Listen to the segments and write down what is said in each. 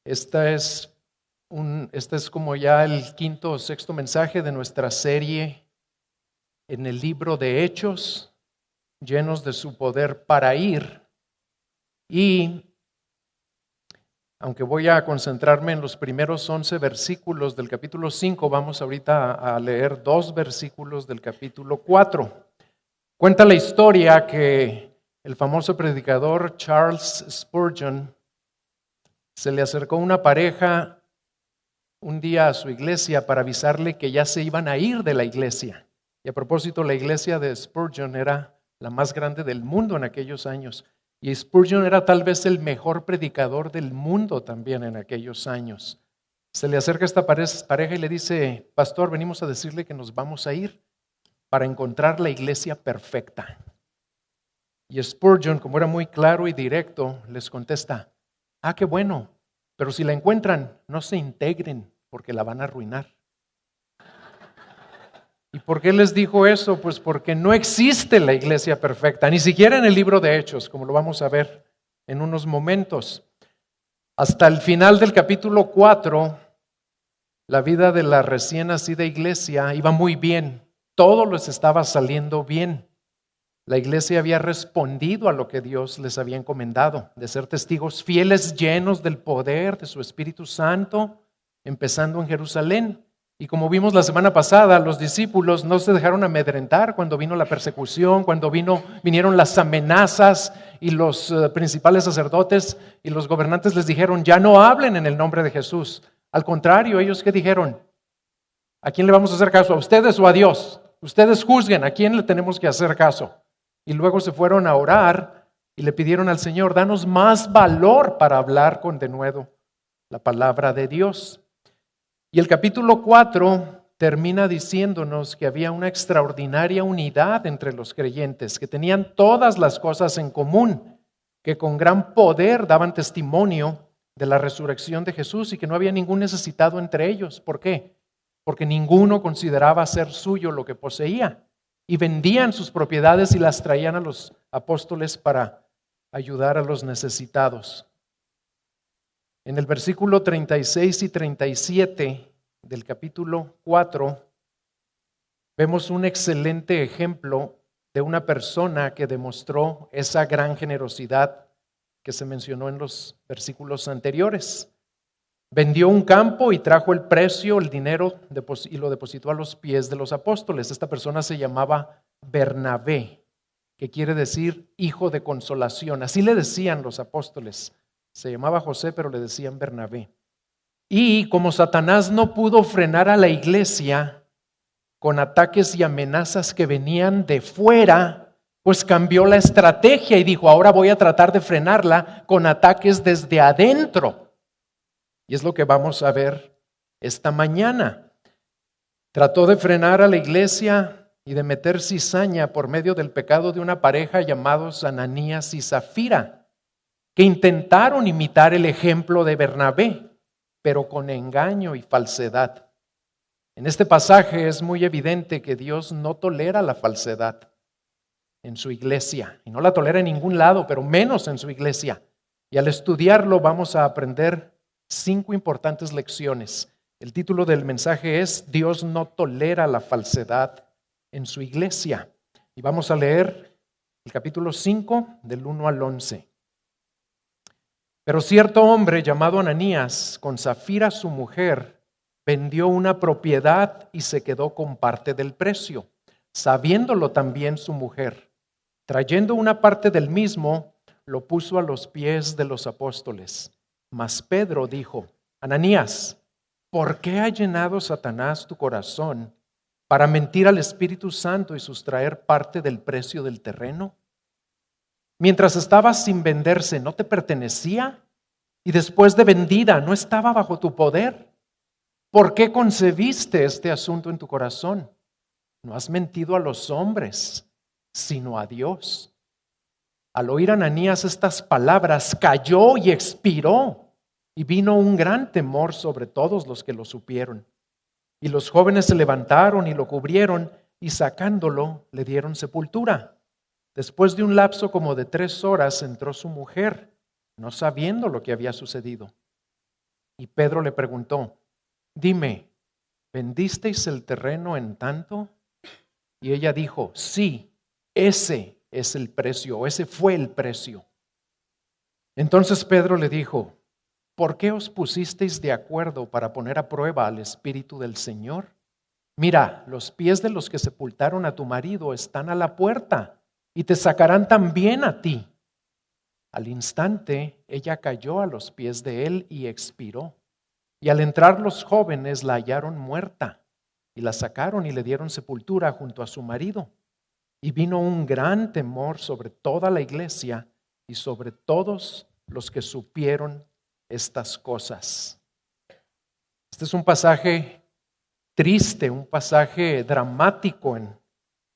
Este es como ya el quinto o sexto mensaje de nuestra serie en el libro de Hechos, llenos de su poder para ir. Y aunque voy a concentrarme en los primeros 11 versículos del capítulo 5, vamos ahorita a leer 2 versículos del capítulo 4. Cuenta la historia que el famoso predicador Charles Spurgeon se le acercó una pareja un día a su iglesia para avisarle que ya se iban a ir de la iglesia. Y a propósito, la iglesia de Spurgeon era la más grande del mundo en aquellos años. Y Spurgeon era tal vez el mejor predicador del mundo también en aquellos años. Se le acerca esta pareja y le dice: pastor, venimos a decirle que nos vamos a ir para encontrar la iglesia perfecta. Y Spurgeon, como era muy claro y directo, les contesta: qué bueno, pero si la encuentran, no se integren porque la van a arruinar. ¿Y por qué les dijo eso? Pues porque no existe la iglesia perfecta, ni siquiera en el libro de Hechos, como lo vamos a ver en unos momentos. Hasta el final del capítulo 4, la vida de la recién nacida iglesia iba muy bien. Todo les estaba saliendo bien. La iglesia había respondido a lo que Dios les había encomendado, de ser testigos fieles, llenos del poder de su Espíritu Santo, empezando en Jerusalén. Y como vimos la semana pasada, los discípulos no se dejaron amedrentar cuando vino la persecución, cuando vinieron las amenazas, y los principales sacerdotes y los gobernantes les dijeron: ya no hablen en el nombre de Jesús. Al contrario, ellos ¿qué dijeron? ¿A quién le vamos a hacer caso? ¿A ustedes o a Dios? Ustedes juzguen, ¿a quién le tenemos que hacer caso? Y luego se fueron a orar y le pidieron al Señor: danos más valor para hablar con denuedo la palabra de Dios. Y el capítulo 4 termina diciéndonos que había una extraordinaria unidad entre los creyentes, que tenían todas las cosas en común, que con gran poder daban testimonio de la resurrección de Jesús y que no había ningún necesitado entre ellos. ¿Por qué? Porque ninguno consideraba ser suyo lo que poseía, y vendían sus propiedades y las traían a los apóstoles para ayudar a los necesitados. En el versículo 36 y 37 del capítulo 4 vemos un excelente ejemplo de una persona que demostró esa gran generosidad que se mencionó en los versículos anteriores. Vendió un campo y trajo el precio, el dinero, y lo depositó a los pies de los apóstoles. Esta persona se llamaba Bernabé, que quiere decir hijo de consolación. Así le decían los apóstoles. Se llamaba José, pero le decían Bernabé. Y como Satanás no pudo frenar a la iglesia con ataques y amenazas que venían de fuera, pues cambió la estrategia y dijo: ahora voy a tratar de frenarla con ataques desde adentro. Y es lo que vamos a ver esta mañana. Trató de frenar a la iglesia y de meter cizaña por medio del pecado de una pareja llamados Ananías y Zafira, que intentaron imitar el ejemplo de Bernabé, pero con engaño y falsedad. En este pasaje es muy evidente que Dios no tolera la falsedad en su iglesia, y no la tolera en ningún lado, pero menos en su iglesia. Y al estudiarlo vamos a aprender 5 importantes lecciones. El título del mensaje es: Dios no tolera la falsedad en su iglesia. Y vamos a leer el capítulo 5 del 1 al 11. Pero cierto hombre llamado Ananías, con Zafira su mujer, vendió una propiedad y se quedó con parte del precio, sabiéndolo también su mujer. Trayendo una parte del mismo, lo puso a los pies de los apóstoles. Mas Pedro dijo: Ananías, ¿por qué ha llenado Satanás tu corazón para mentir al Espíritu Santo y sustraer parte del precio del terreno? Mientras estaba sin venderse, ¿no te pertenecía? Y después de vendida, ¿no estaba bajo tu poder? ¿Por qué concebiste este asunto en tu corazón? No has mentido a los hombres, sino a Dios. Al oír Ananías estas palabras, cayó y expiró, y vino un gran temor sobre todos los que lo supieron. Y los jóvenes se levantaron y lo cubrieron, y sacándolo le dieron sepultura. Después de un lapso como de 3 horas entró su mujer, no sabiendo lo que había sucedido. Y Pedro le preguntó, dime, ¿vendisteis el terreno en tanto? Y ella dijo, sí, ese es el precio, ese fue el precio. Entonces Pedro le dijo, ¿por qué os pusisteis de acuerdo para poner a prueba al Espíritu del Señor? Mira, los pies de los que sepultaron a tu marido están a la puerta y te sacarán también a ti. Al instante ella cayó a los pies de él y expiró. Y al entrar los jóvenes la hallaron muerta y la sacaron y le dieron sepultura junto a su marido. Y vino un gran temor sobre toda la iglesia y sobre todos los que supieron estas cosas. Este es un pasaje triste, un pasaje dramático en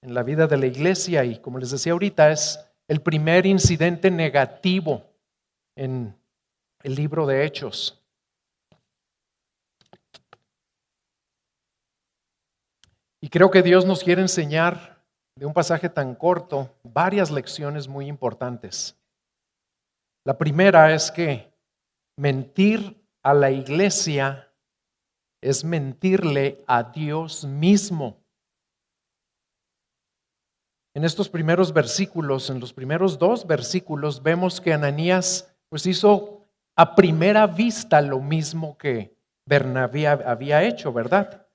la vida de la iglesia y como les decía ahorita es el primer incidente negativo en el libro de Hechos. Y creo que Dios nos quiere enseñar de un pasaje tan corto varias lecciones muy importantes. La primera es que mentir a la iglesia es mentirle a Dios mismo. En estos primeros versículos, en los primeros 2 versículos, vemos que Ananías pues hizo a primera vista lo mismo que Bernabé había hecho, ¿verdad?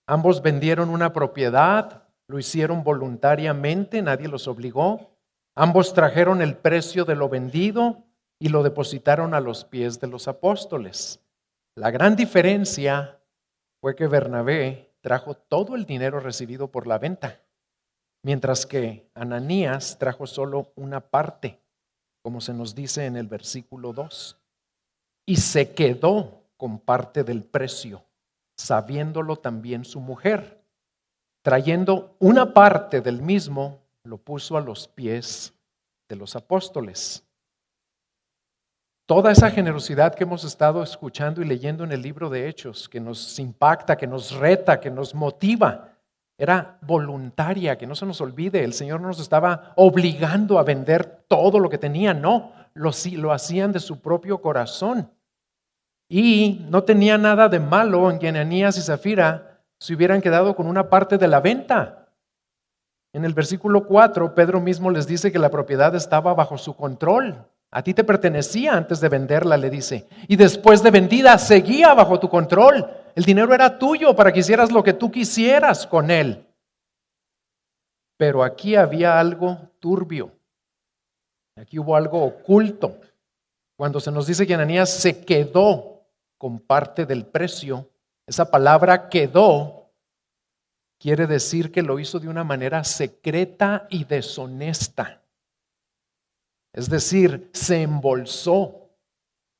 Ambos vendieron una propiedad, lo hicieron voluntariamente, nadie los obligó. Ambos trajeron el precio de lo vendido y lo depositaron a los pies de los apóstoles. La gran diferencia fue que Bernabé trajo todo el dinero recibido por la venta, mientras que Ananías trajo solo una parte, como se nos dice en el versículo 2, y se quedó con parte del precio, sabiéndolo también su mujer. Trayendo una parte del mismo, lo puso a los pies de los apóstoles. Toda esa generosidad que hemos estado escuchando y leyendo en el libro de Hechos, que nos impacta, que nos reta, que nos motiva, era voluntaria, que no se nos olvide. El Señor no nos estaba obligando a vender todo lo que tenían, no, lo hacían de su propio corazón. Y no tenía nada de malo en que Ananías y Zafira se hubieran quedado con una parte de la venta. En el versículo 4, Pedro mismo les dice que la propiedad estaba bajo su control. A ti te pertenecía antes de venderla, le dice. Y después de vendida, seguía bajo tu control. El dinero era tuyo para que hicieras lo que tú quisieras con él. Pero aquí había algo turbio. Aquí hubo algo oculto. Cuando se nos dice que Ananías se quedó con parte del precio, esa palabra quedó quiere decir que lo hizo de una manera secreta y deshonesta. Es decir, se embolsó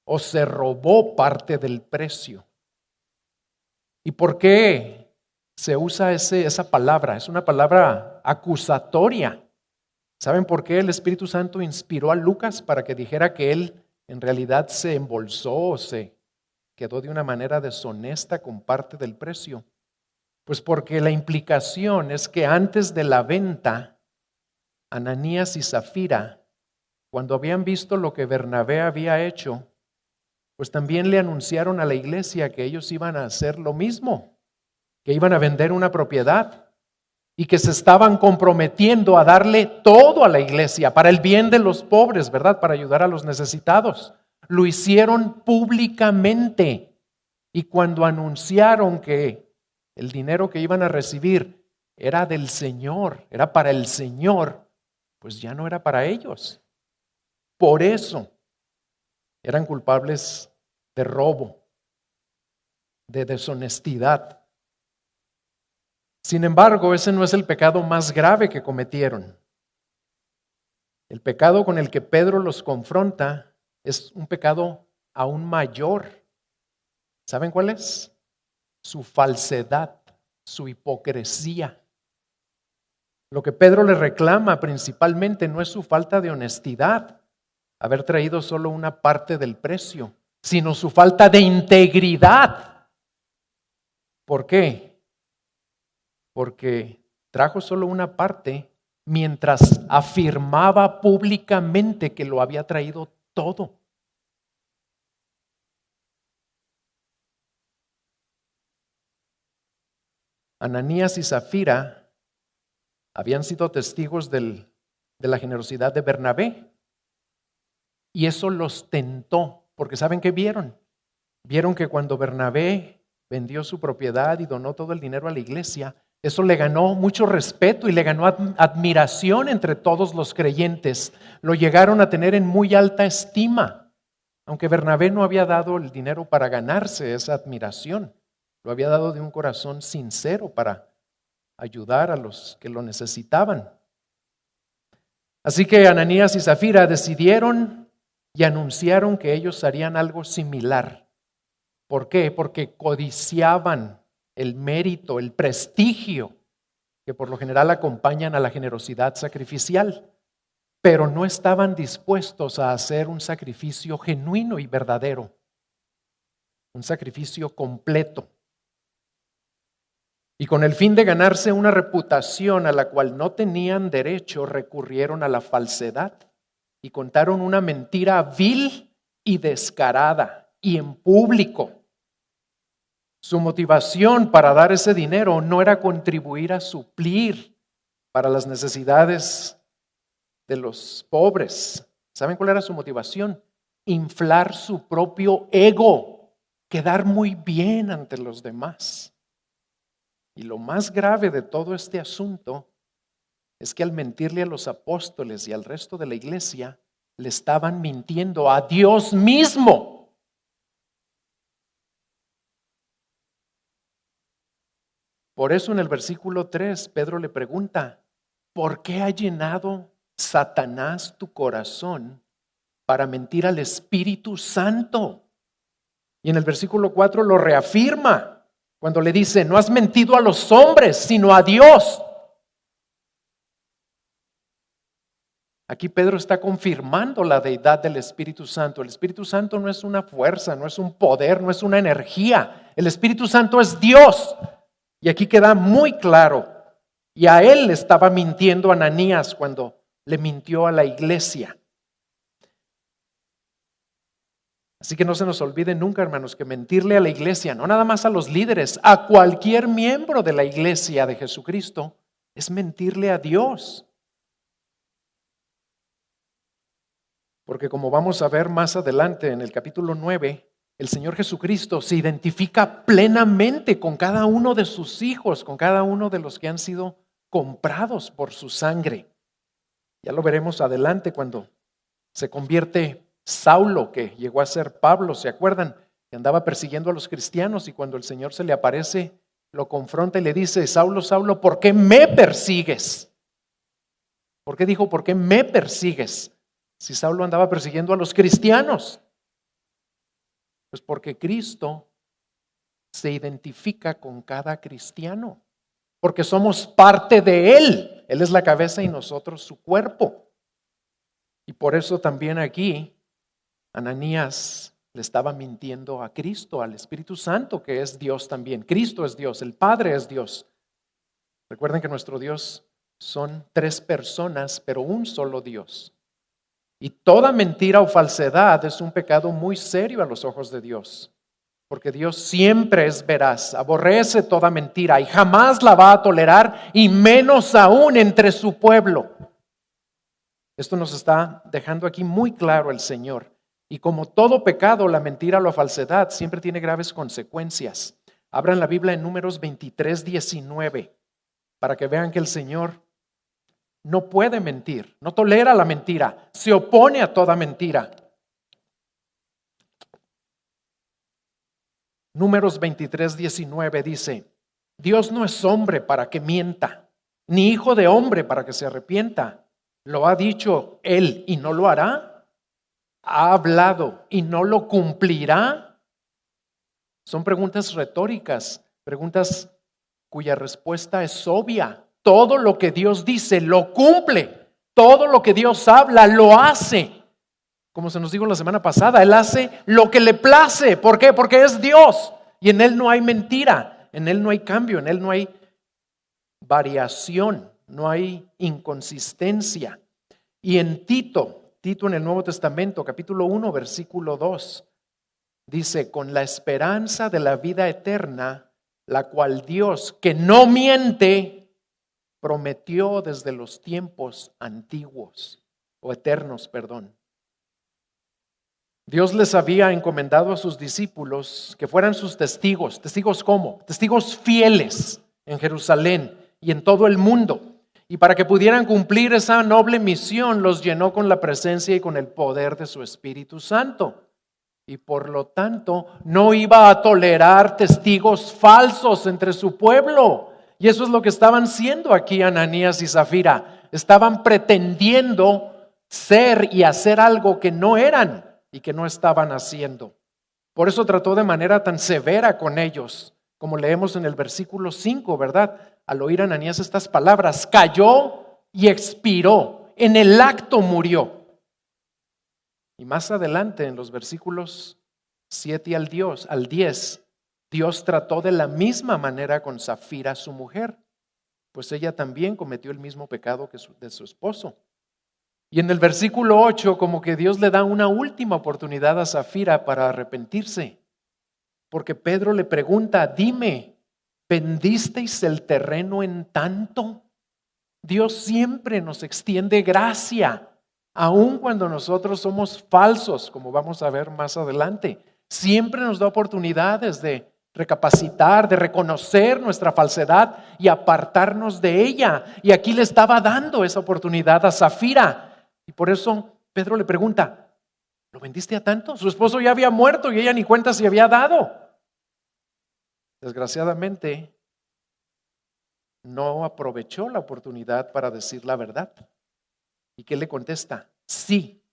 o se robó parte del precio. ¿Y por qué se usa esa palabra? Es una palabra acusatoria. ¿Saben por qué el Espíritu Santo inspiró a Lucas para que dijera que él en realidad se embolsó o se quedó de una manera deshonesta con parte del precio? Pues porque la implicación es que antes de la venta, Ananías y Zafira, cuando habían visto lo que Bernabé había hecho, pues también le anunciaron a la iglesia que ellos iban a hacer lo mismo, que iban a vender una propiedad y que se estaban comprometiendo a darle todo a la iglesia para el bien de los pobres, ¿verdad? Para ayudar a los necesitados. Lo hicieron públicamente y cuando anunciaron que el dinero que iban a recibir era del Señor, era para el Señor, pues ya no era para ellos. Por eso eran culpables de robo, de deshonestidad. Sin embargo, ese no es el pecado más grave que cometieron. El pecado con el que Pedro los confronta es un pecado aún mayor. ¿Saben cuál es? Su falsedad, su hipocresía. Lo que Pedro le reclama principalmente no es su falta de honestidad, haber traído solo una parte del precio, sino su falta de integridad. ¿Por qué? Porque trajo solo una parte mientras afirmaba públicamente que lo había traído todo. Ananías y Zafira habían sido testigos de la generosidad de Bernabé. Y eso los tentó, porque ¿saben qué vieron? Vieron que cuando Bernabé vendió su propiedad y donó todo el dinero a la iglesia, eso le ganó mucho respeto y le ganó admiración entre todos los creyentes. Lo llegaron a tener en muy alta estima, aunque Bernabé no había dado el dinero para ganarse esa admiración. Lo había dado de un corazón sincero para ayudar a los que lo necesitaban. Así que Ananías y Zafira decidieron y anunciaron que ellos harían algo similar. ¿Por qué? Porque codiciaban el mérito, el prestigio que por lo general acompañan a la generosidad sacrificial, pero no estaban dispuestos a hacer un sacrificio genuino y verdadero, un sacrificio completo. Y con el fin de ganarse una reputación a la cual no tenían derecho, recurrieron a la falsedad y contaron una mentira vil y descarada y en público. Su motivación para dar ese dinero no era contribuir a suplir para las necesidades de los pobres. ¿Saben cuál era su motivación? Inflar su propio ego, quedar muy bien ante los demás. Y lo más grave de todo este asunto es que al mentirle a los apóstoles y al resto de la iglesia, le estaban mintiendo a Dios mismo. Por eso en el versículo 3, Pedro le pregunta, ¿por qué ha llenado Satanás tu corazón para mentir al Espíritu Santo? Y en el versículo 4 lo reafirma cuando le dice, no has mentido a los hombres, sino a Dios. Aquí Pedro está confirmando la deidad del Espíritu Santo. El Espíritu Santo no es una fuerza, no es un poder, no es una energía. El Espíritu Santo es Dios. Y aquí queda muy claro. Y a él le estaba mintiendo Ananías cuando le mintió a la iglesia. Así que no se nos olvide nunca, hermanos, que mentirle a la iglesia, no nada más a los líderes, a cualquier miembro de la iglesia de Jesucristo, es mentirle a Dios. Porque como vamos a ver más adelante en el capítulo 9, el Señor Jesucristo se identifica plenamente con cada uno de sus hijos, con cada uno de los que han sido comprados por su sangre. Ya lo veremos adelante cuando se convierte Saulo, que llegó a ser Pablo, ¿se acuerdan? Que andaba persiguiendo a los cristianos y cuando el Señor se le aparece, lo confronta y le dice, Saulo, Saulo, ¿por qué me persigues? ¿Por qué dijo, por qué me persigues? Si Saulo andaba persiguiendo a los cristianos. Pues porque Cristo se identifica con cada cristiano, porque somos parte de Él. Él es la cabeza y nosotros su cuerpo. Y por eso también aquí Ananías le estaba mintiendo a Cristo, al Espíritu Santo, que es Dios también. Cristo es Dios, el Padre es Dios. Recuerden que nuestro Dios son 3 personas, pero un solo Dios. Y toda mentira o falsedad es un pecado muy serio a los ojos de Dios, porque Dios siempre es veraz, aborrece toda mentira y jamás la va a tolerar, y menos aún entre su pueblo. Esto nos está dejando aquí muy claro el Señor. Y como todo pecado, la mentira o la falsedad siempre tiene graves consecuencias. Abran la Biblia en Números 23:19 para que vean que el Señor no puede mentir, no tolera la mentira, se opone a toda mentira. Números 23:19 dice, Dios no es hombre para que mienta, ni hijo de hombre para que se arrepienta. ¿Lo ha dicho Él y no lo hará? ¿Ha hablado y no lo cumplirá? Son preguntas retóricas, preguntas cuya respuesta es obvia. Todo lo que Dios dice lo cumple. Todo lo que Dios habla lo hace. Como se nos dijo la semana pasada, Él hace lo que le place. ¿Por qué? Porque es Dios y en Él no hay mentira, en Él no hay cambio, en Él no hay variación, no hay inconsistencia. Y en Tito en el Nuevo Testamento, capítulo 1, versículo 2, dice, con la esperanza de la vida eterna la cual Dios, que no miente, prometió desde los tiempos antiguos o eternos, perdón. Dios les había encomendado a sus discípulos que fueran sus testigos. ¿Testigos cómo? Testigos fieles en Jerusalén y en todo el mundo. Y para que pudieran cumplir esa noble misión, los llenó con la presencia y con el poder de su Espíritu Santo. Y por lo tanto, no iba a tolerar testigos falsos entre su pueblo. Y eso es lo que estaban siendo aquí Ananías y Zafira. Estaban pretendiendo ser y hacer algo que no eran y que no estaban haciendo. Por eso trató de manera tan severa con ellos, como leemos en el versículo 5, ¿verdad? Al oír Ananías estas palabras, cayó y expiró, en el acto murió. Y más adelante, en los versículos 7 al 10, Dios trató de la misma manera con Zafira, su mujer, pues ella también cometió el mismo pecado que de su esposo. Y en el versículo 8, como que Dios le da una última oportunidad a Zafira para arrepentirse. Porque Pedro le pregunta, dime, ¿vendisteis el terreno en tanto? Dios siempre nos extiende gracia, aun cuando nosotros somos falsos, como vamos a ver más adelante. Siempre nos da oportunidades de recapacitar, de reconocer nuestra falsedad y apartarnos de ella. Y aquí le estaba dando esa oportunidad a Zafira. Y por eso Pedro le pregunta, ¿lo vendiste a tanto? Su esposo ya había muerto y ella ni cuenta se había dado. Desgraciadamente, no aprovechó la oportunidad para decir la verdad. ¿Y qué le contesta? Sí.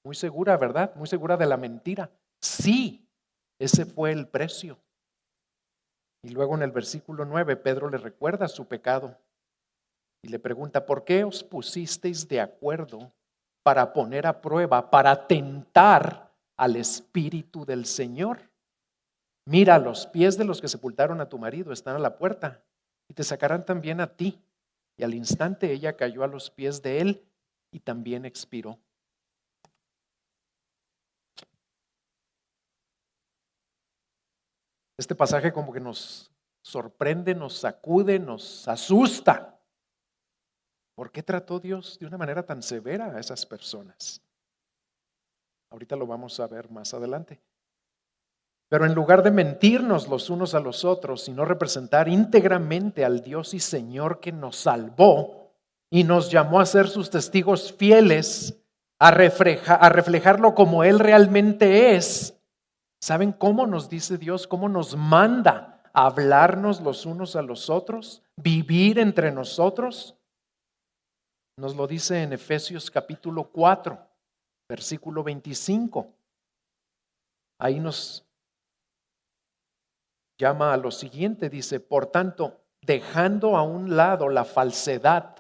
Muy segura, ¿verdad? Muy segura de la mentira. Sí, ese fue el precio. Y luego en el versículo 9, Pedro le recuerda su pecado y le pregunta, ¿por qué os pusisteis de acuerdo para poner a prueba, para tentar al Espíritu del Señor? Mira, los pies de los que sepultaron a tu marido están a la puerta y te sacarán también a ti. Y al instante ella cayó a los pies de él y también expiró. Este pasaje como que nos sorprende, nos sacude, nos asusta. ¿Por qué trató Dios de una manera tan severa a esas personas? Ahorita lo vamos a ver más adelante. Pero en lugar de mentirnos los unos a los otros, sino representar íntegramente al Dios y Señor que nos salvó y nos llamó a ser sus testigos fieles, a reflejarlo como Él realmente es, ¿saben cómo nos dice Dios? ¿Cómo nos manda a hablarnos los unos a los otros? ¿Vivir entre nosotros? Nos lo dice en Efesios capítulo 4, versículo 25. Ahí nos llama a lo siguiente, dice, por tanto, dejando a un lado la falsedad.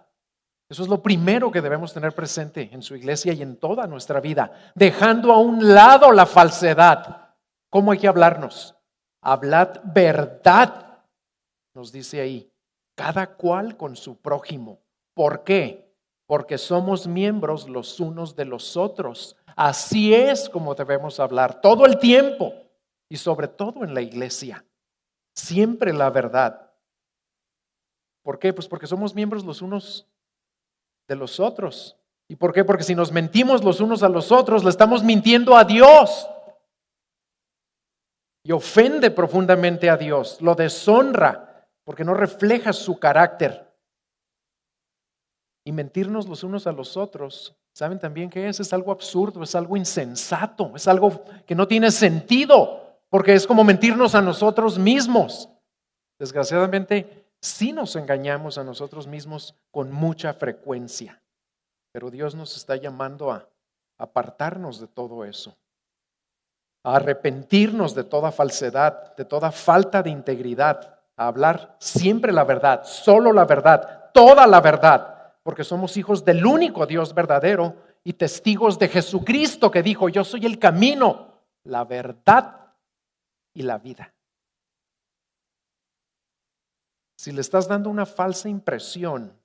Eso es lo primero que debemos tener presente en su iglesia y en toda nuestra vida. Dejando a un lado la falsedad. ¿Cómo hay que hablarnos? Hablad verdad, nos dice ahí, cada cual con su prójimo. ¿Por qué? Porque somos miembros los unos de los otros. Así es como debemos hablar todo el tiempo y sobre todo en la iglesia. Siempre la verdad. ¿Por qué? Pues porque somos miembros los unos de los otros. ¿Y por qué? Porque si nos mentimos los unos a los otros, le estamos mintiendo a Dios. Y ofende profundamente a Dios, lo deshonra, porque no refleja su carácter. Y mentirnos los unos a los otros, ¿saben también qué es? Es algo absurdo, es algo insensato, es algo que no tiene sentido, porque es como mentirnos a nosotros mismos. Desgraciadamente, sí nos engañamos a nosotros mismos con mucha frecuencia, pero Dios nos está llamando a apartarnos de todo eso, a arrepentirnos de toda falsedad, de toda falta de integridad, a hablar siempre la verdad, solo la verdad, toda la verdad, porque somos hijos del único Dios verdadero y testigos de Jesucristo que dijo, yo soy el camino, la verdad y la vida. Si le estás dando una falsa impresión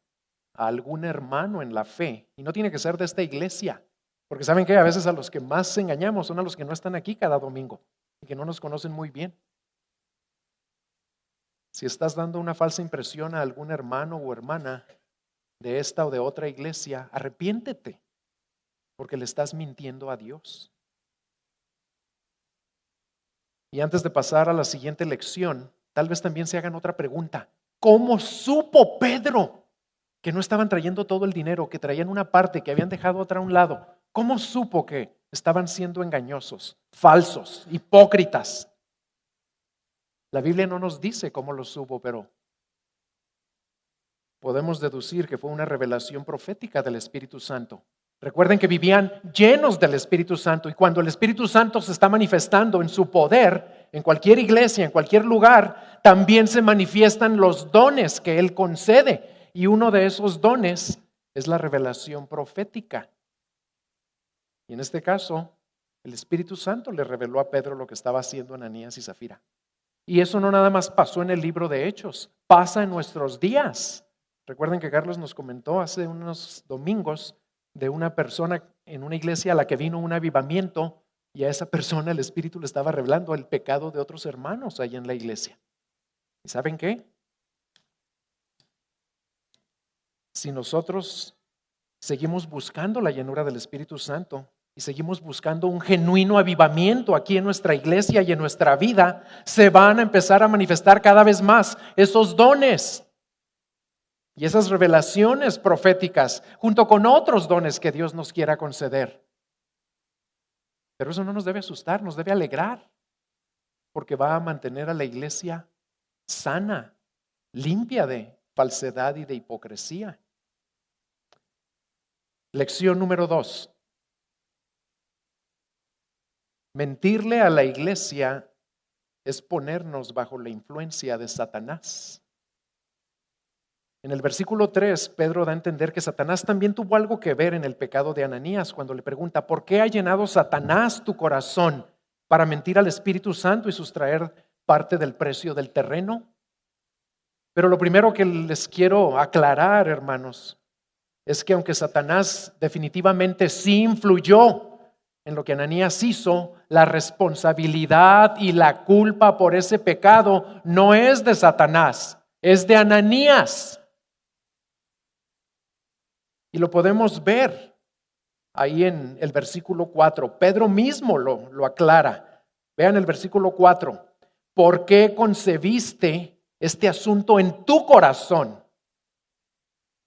a algún hermano en la fe, y no tiene que ser de esta iglesia, porque saben que a veces a los que más engañamos son a los que no están aquí cada domingo y que no nos conocen muy bien. Si estás dando una falsa impresión a algún hermano o hermana de esta o de otra iglesia, arrepiéntete, porque le estás mintiendo a Dios. Y antes de pasar a la siguiente lección, tal vez también se hagan otra pregunta. ¿Cómo supo Pedro que no estaban trayendo todo el dinero, que traían una parte, que habían dejado otra a un lado? ¿Cómo supo que estaban siendo engañosos, falsos, hipócritas? La Biblia no nos dice cómo lo supo, pero podemos deducir que fue una revelación profética del Espíritu Santo. Recuerden que vivían llenos del Espíritu Santo, y cuando el Espíritu Santo se está manifestando en su poder, en cualquier iglesia, en cualquier lugar, también se manifiestan los dones que Él concede, y uno de esos dones es la revelación profética. Y en este caso, el Espíritu Santo le reveló a Pedro lo que estaba haciendo Ananías y Zafira. Y eso no nada más pasó en el libro de Hechos, pasa en nuestros días. Recuerden que Carlos nos comentó hace unos domingos de una persona en una iglesia a la que vino un avivamiento, y a esa persona el Espíritu le estaba revelando el pecado de otros hermanos ahí en la iglesia. ¿Y saben qué? Si nosotros seguimos buscando la llenura del Espíritu Santo y seguimos buscando un genuino avivamiento aquí en nuestra iglesia y en nuestra vida, se van a empezar a manifestar cada vez más esos dones y esas revelaciones proféticas, junto con otros dones que Dios nos quiera conceder. Pero eso no nos debe asustar, nos debe alegrar, porque va a mantener a la iglesia sana, limpia de falsedad y de hipocresía. Lección número 2. Mentirle a la iglesia es ponernos bajo la influencia de Satanás. En el versículo 3, Pedro da a entender que Satanás también tuvo algo que ver en el pecado de Ananías cuando le pregunta: ¿por qué ha llenado Satanás tu corazón para mentir al Espíritu Santo y sustraer parte del precio del terreno? Pero lo primero que les quiero aclarar, hermanos, es que aunque Satanás definitivamente sí influyó en lo que Ananías hizo, la responsabilidad y la culpa por ese pecado no es de Satanás, es de Ananías. Y lo podemos ver ahí en el versículo 4. Pedro mismo lo aclara. Vean el versículo 4. ¿Por qué concebiste este asunto en tu corazón?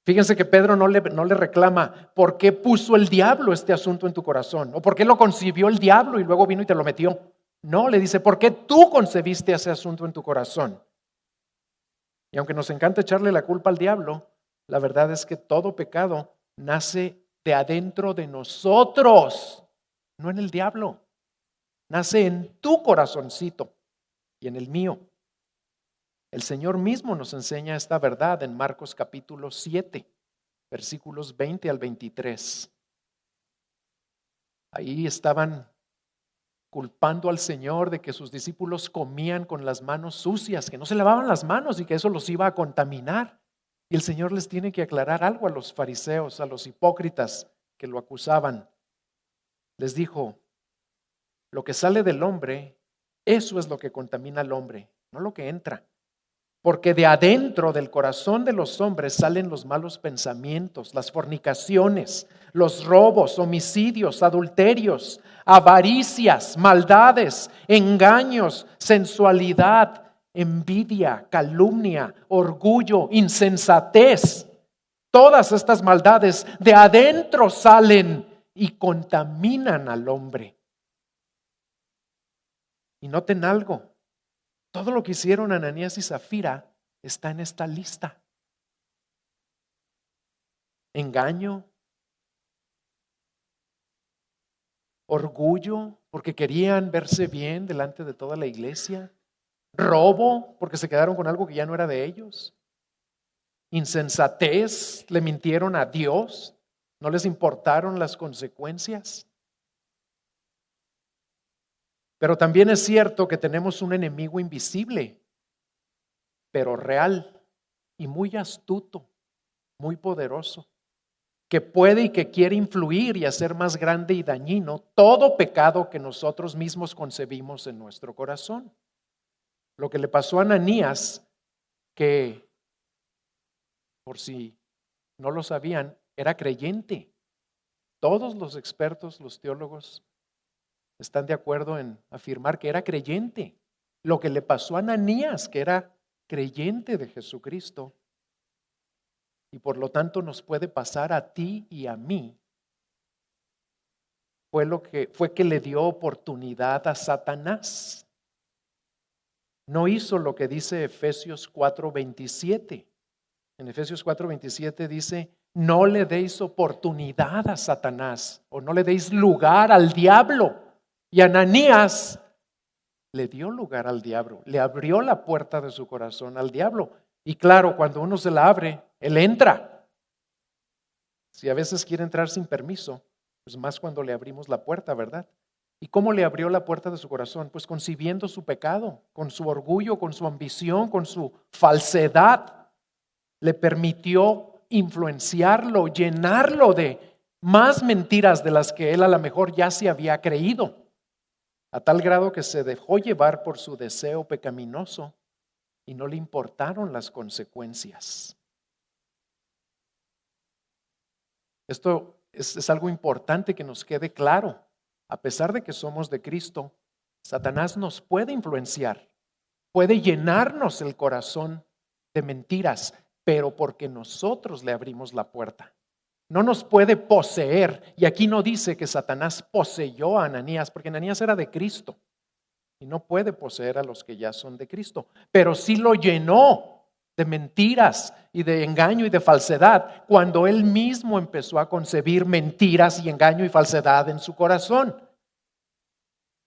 Fíjense que Pedro no le reclama por qué puso el diablo este asunto en tu corazón, o por qué lo concibió el diablo y luego vino y te lo metió. No, le dice, ¿por qué tú concebiste ese asunto en tu corazón? Y aunque nos encanta echarle la culpa al diablo, la verdad es que todo pecado nace de adentro de nosotros, no en el diablo. Nace en tu corazoncito y en el mío. El Señor mismo nos enseña esta verdad en Marcos capítulo 7, versículos 20 al 23. Ahí estaban culpando al Señor de que sus discípulos comían con las manos sucias, que no se lavaban las manos y que eso los iba a contaminar. Y el Señor les tiene que aclarar algo a los fariseos, a los hipócritas que lo acusaban. Les dijo: lo que sale del hombre, eso es lo que contamina al hombre, no lo que entra. Porque de adentro del corazón de los hombres salen los malos pensamientos, las fornicaciones, los robos, homicidios, adulterios, avaricias, maldades, engaños, sensualidad, envidia, calumnia, orgullo, insensatez. Todas estas maldades de adentro salen y contaminan al hombre. Y noten algo. Todo lo que hicieron Ananías y Zafira está en esta lista. Engaño, orgullo, porque querían verse bien delante de toda la iglesia. Robo, porque se quedaron con algo que ya no era de ellos. Insensatez, le mintieron a Dios, no les importaron las consecuencias. Pero también es cierto que tenemos un enemigo invisible, pero real y muy astuto, muy poderoso, que puede y que quiere influir y hacer más grande y dañino todo pecado que nosotros mismos concebimos en nuestro corazón. Lo que le pasó a Ananías que, por si no lo sabían, era creyente. Todos los expertos, los teólogos, están de acuerdo en afirmar que era creyente. Lo que le pasó a Ananías, que era creyente de Jesucristo, y por lo tanto nos puede pasar a ti y a mí, fue que le dio oportunidad a Satanás. No hizo lo que dice Efesios 4:27. En Efesios 4:27 dice: no le deis oportunidad a Satanás, o no le deis lugar al diablo. Y Ananías le dio lugar al diablo, le abrió la puerta de su corazón al diablo. Y claro, cuando uno se la abre, él entra. Si a veces quiere entrar sin permiso, pues más cuando le abrimos la puerta, ¿verdad? ¿Y cómo le abrió la puerta de su corazón? Pues concibiendo su pecado, con su orgullo, con su ambición, con su falsedad. Le permitió influenciarlo, llenarlo de más mentiras de las que él a lo mejor ya se había creído, a tal grado que se dejó llevar por su deseo pecaminoso y no le importaron las consecuencias. Esto es algo importante que nos quede claro. A pesar de que somos de Cristo, Satanás nos puede influenciar, puede llenarnos el corazón de mentiras, pero porque nosotros le abrimos la puerta. No nos puede poseer. Y aquí no dice que Satanás poseyó a Ananías, porque Ananías era de Cristo y no puede poseer a los que ya son de Cristo, pero sí lo llenó de mentiras y de engaño y de falsedad cuando él mismo empezó a concebir mentiras y engaño y falsedad en su corazón.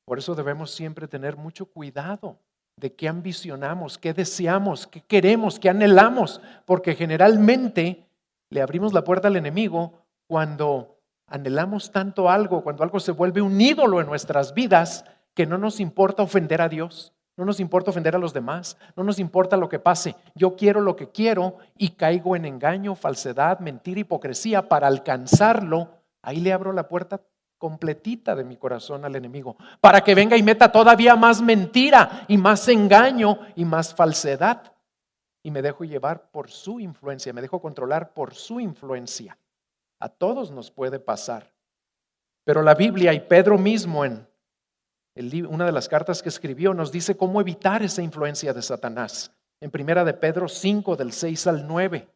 Por eso debemos siempre tener mucho cuidado de qué ambicionamos, qué deseamos, qué queremos, qué anhelamos, porque generalmente le abrimos la puerta al enemigo cuando anhelamos tanto algo, cuando algo se vuelve un ídolo en nuestras vidas, que no nos importa ofender a Dios, no nos importa ofender a los demás, no nos importa lo que pase. Yo quiero lo que quiero y caigo en engaño, falsedad, mentira, hipocresía para alcanzarlo. Ahí le abro la puerta completita de mi corazón al enemigo, para que venga y meta todavía más mentira y más engaño y más falsedad. Y me dejo llevar por su influencia, me dejo controlar por su influencia. A todos nos puede pasar. Pero la Biblia y Pedro mismo en una de las cartas que escribió nos dice cómo evitar esa influencia de Satanás. En primera de Pedro 5, del 6 al 9.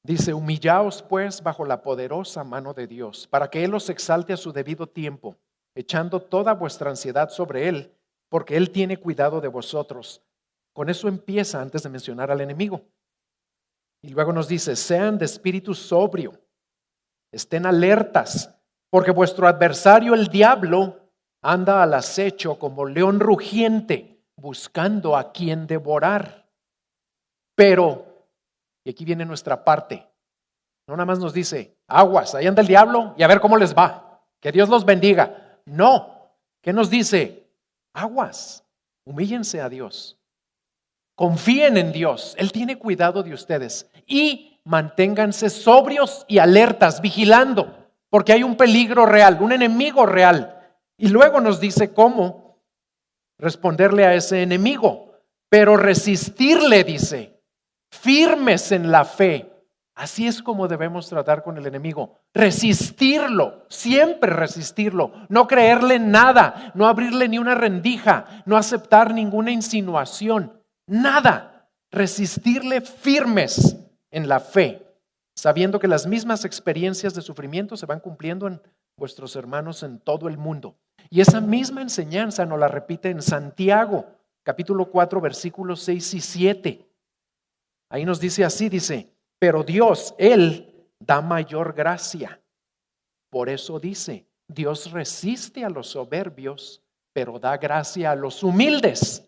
Dice: humillaos pues bajo la poderosa mano de Dios, para que Él os exalte a su debido tiempo, echando toda vuestra ansiedad sobre Él, porque Él tiene cuidado de vosotros. Con eso empieza antes de mencionar al enemigo. Y luego nos dice: sean de espíritu sobrio, estén alertas, porque vuestro adversario el diablo anda al acecho como león rugiente, buscando a quien devorar. Pero, y aquí viene nuestra parte, no nada más nos dice: aguas, ahí anda el diablo y a ver cómo les va, que Dios los bendiga. No, ¿qué nos dice? Aguas, humíllense a Dios, confíen en Dios, Él tiene cuidado de ustedes y manténganse sobrios y alertas, vigilando, porque hay un peligro real, un enemigo real. Y luego nos dice cómo responderle a ese enemigo, pero resistirle, dice, firmes en la fe. Así es como debemos tratar con el enemigo, resistirlo, siempre resistirlo, no creerle nada, no abrirle ni una rendija, no aceptar ninguna insinuación, nada, resistirle firmes en la fe, sabiendo que las mismas experiencias de sufrimiento se van cumpliendo en vuestros hermanos en todo el mundo. Y esa misma enseñanza nos la repite en Santiago, capítulo 4, versículos 6 y 7. Ahí nos dice así, dice: pero Dios, Él da mayor gracia. Por eso dice: Dios resiste a los soberbios, pero da gracia a los humildes.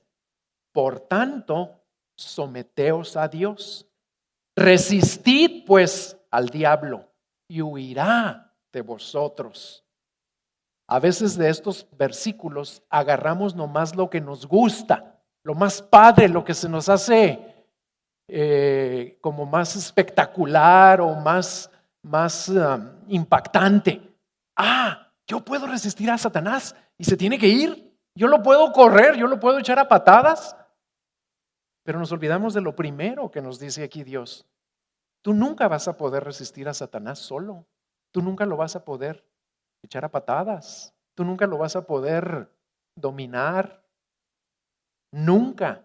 Por tanto, someteos a Dios. Resistid pues al diablo y huirá de vosotros. A veces de estos versículos agarramos nomás lo que nos gusta, lo más padre, lo que se nos hace como más espectacular o más impactante. Yo puedo resistir a Satanás y se tiene que ir. Yo lo puedo correr, yo lo puedo echar a patadas. Pero nos olvidamos de lo primero que nos dice aquí Dios. Tú nunca vas a poder resistir a Satanás solo. Tú nunca lo vas a poder echar a patadas. Tú nunca lo vas a poder dominar. Nunca.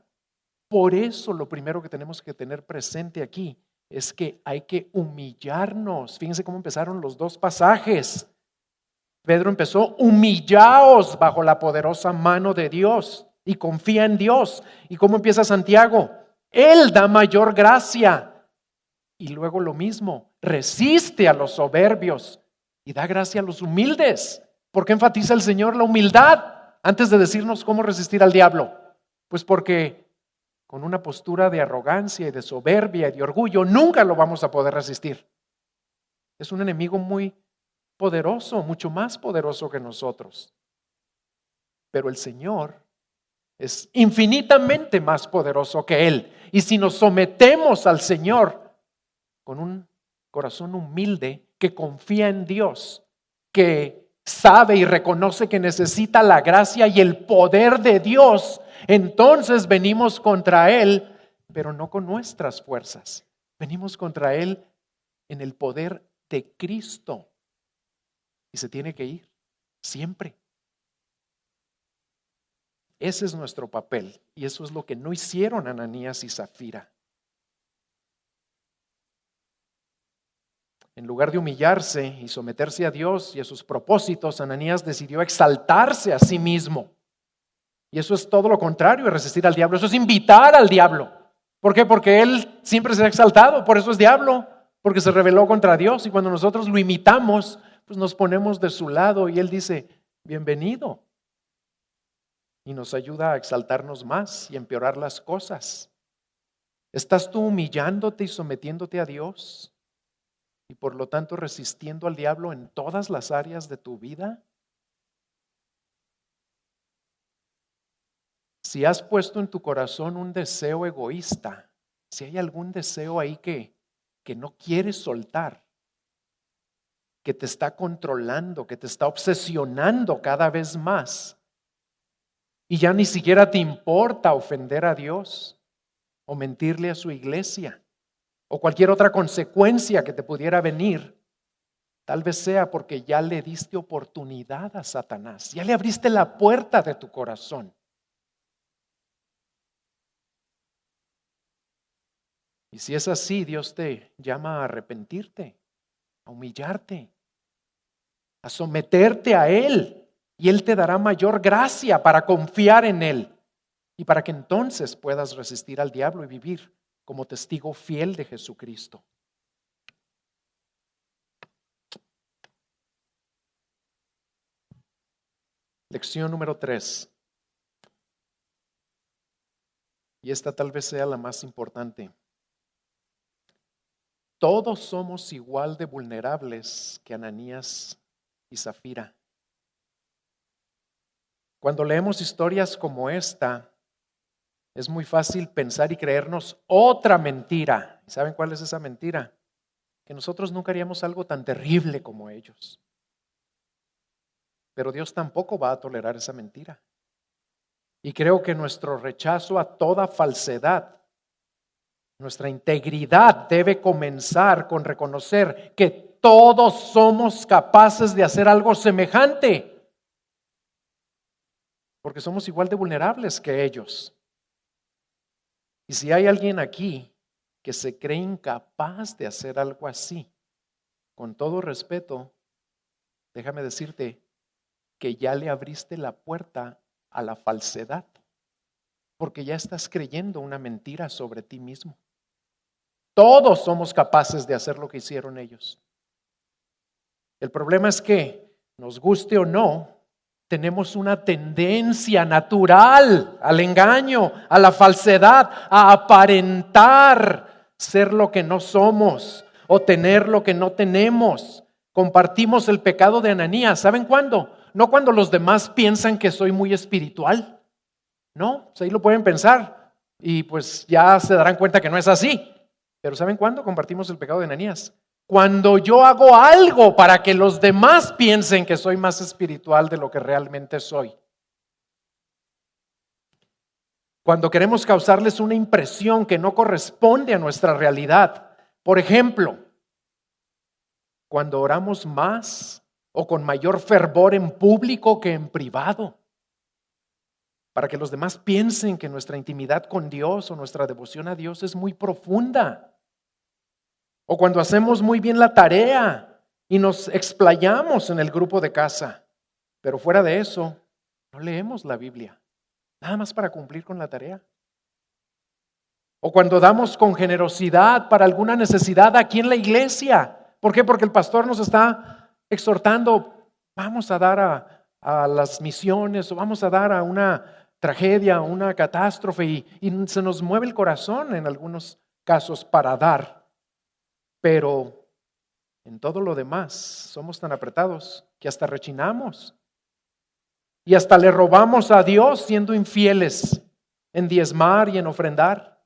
Por eso lo primero que tenemos que tener presente aquí es que hay que humillarnos. Fíjense cómo empezaron los dos pasajes. Pedro empezó: humillaos bajo la poderosa mano de Dios y confía en Dios. ¿Y cómo empieza Santiago? Él da mayor gracia. Y luego lo mismo, resiste a los soberbios y da gracia a los humildes. ¿Por qué enfatiza el Señor la humildad antes de decirnos cómo resistir al diablo? Pues porque con una postura de arrogancia y de soberbia y de orgullo nunca lo vamos a poder resistir. Es un enemigo muy poderoso, mucho más poderoso que nosotros. Pero el Señor es infinitamente más poderoso que Él. Y si nos sometemos al Señor con un corazón humilde que confía en Dios, que sabe y reconoce que necesita la gracia y el poder de Dios, entonces venimos contra Él, pero no con nuestras fuerzas. Venimos contra Él en el poder de Cristo. Y se tiene que ir siempre. Ese es nuestro papel y eso es lo que no hicieron Ananías y Zafira. En lugar de humillarse y someterse a Dios y a sus propósitos, Ananías decidió exaltarse a sí mismo. Y eso es todo lo contrario de resistir al diablo. Eso es invitar al diablo. ¿Por qué? Porque él siempre se ha exaltado, por eso es diablo, porque se rebeló contra Dios. Y cuando nosotros lo imitamos, pues nos ponemos de su lado y él dice: bienvenido. Y nos ayuda a exaltarnos más y empeorar las cosas. ¿Estás tú humillándote y sometiéndote a Dios? Y por lo tanto resistiendo al diablo en todas las áreas de tu vida. Si has puesto en tu corazón un deseo egoísta, si hay algún deseo ahí que no quieres soltar, que te está controlando, que te está obsesionando cada vez más, y ya ni siquiera te importa ofender a Dios o mentirle a su iglesia o cualquier otra consecuencia que te pudiera venir, tal vez sea porque ya le diste oportunidad a Satanás, ya le abriste la puerta de tu corazón. Y si es así, Dios te llama a arrepentirte, a humillarte, a someterte a Él. Y Él te dará mayor gracia para confiar en Él y para que entonces puedas resistir al diablo y vivir como testigo fiel de Jesucristo. Lección número 3. Y esta tal vez sea la más importante. Todos somos igual de vulnerables que Ananías y Zafira. Cuando leemos historias como esta, es muy fácil pensar y creernos otra mentira. ¿Saben cuál es esa mentira? Que nosotros nunca haríamos algo tan terrible como ellos. Pero Dios tampoco va a tolerar esa mentira. Y creo que nuestro rechazo a toda falsedad, nuestra integridad debe comenzar con reconocer que todos somos capaces de hacer algo semejante. Porque somos igual de vulnerables que ellos. Y si hay alguien aquí que se cree incapaz de hacer algo así, con todo respeto, déjame decirte que ya le abriste la puerta a la falsedad, porque ya estás creyendo una mentira sobre ti mismo. Todos somos capaces de hacer lo que hicieron ellos. El problema es que, nos guste o no, tenemos una tendencia natural al engaño, a la falsedad, a aparentar ser lo que no somos o tener lo que no tenemos. Compartimos el pecado de Ananías. ¿Saben cuándo? No cuando los demás piensan que soy muy espiritual. No, pues ahí lo pueden pensar y pues ya se darán cuenta que no es así. Pero ¿saben cuándo compartimos el pecado de Ananías? Cuando yo hago algo para que los demás piensen que soy más espiritual de lo que realmente soy. cuando queremos causarles una impresión que no corresponde a nuestra realidad. Por ejemplo, cuando oramos más o con mayor fervor en público que en privado, para que los demás piensen que nuestra intimidad con Dios o nuestra devoción a Dios es muy profunda. O cuando hacemos muy bien la tarea y nos explayamos en el grupo de casa, pero fuera de eso, no leemos la Biblia. Nada más para cumplir con la tarea. O cuando damos con generosidad para alguna necesidad aquí en la iglesia. ¿Por qué? Porque el pastor nos está exhortando, vamos a dar a las misiones o vamos a dar a una tragedia, una catástrofe y se nos mueve el corazón en algunos casos para dar. Pero en todo lo demás somos tan apretados que hasta rechinamos. Y hasta le robamos a Dios siendo infieles en diezmar y en ofrendar.